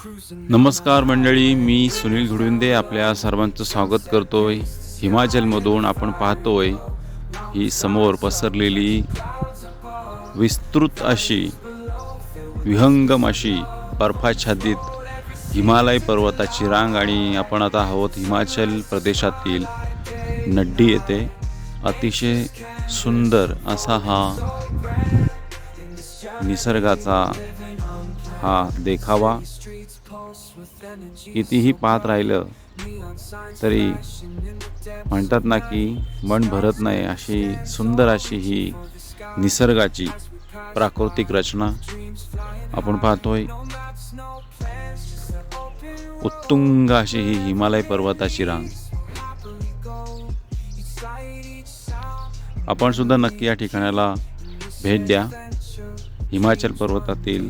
नमस्कार मंडळी, मी सुनील घुडविंदे आपल्या सर्वांचं स्वागत करतोय। हिमाचलमधून आपण पाहतोय ही समोर पसरलेली विस्तृत अशी विहंगम अशी बर्फाच्छादित हिमालय पर्वताची रांग आणि आपण आता आहोत हिमाचल प्रदेशातील नड्डी येथे। अतिशय सुंदर असा हा निसर्गाचा हा देखावा। कितीही पाहत राहिलं तरी म्हणतात ना की मन भरत नाही, अशी सुंदर अशी ही निसर्गाची प्राकृतिक रचना आपण पाहतोय। उत्तुंग अशी ही हिमालय पर्वताची रांग। आपण सुद्धा नक्की या ठिकाणाला भेट द्या। हिमाचल पर्वतातील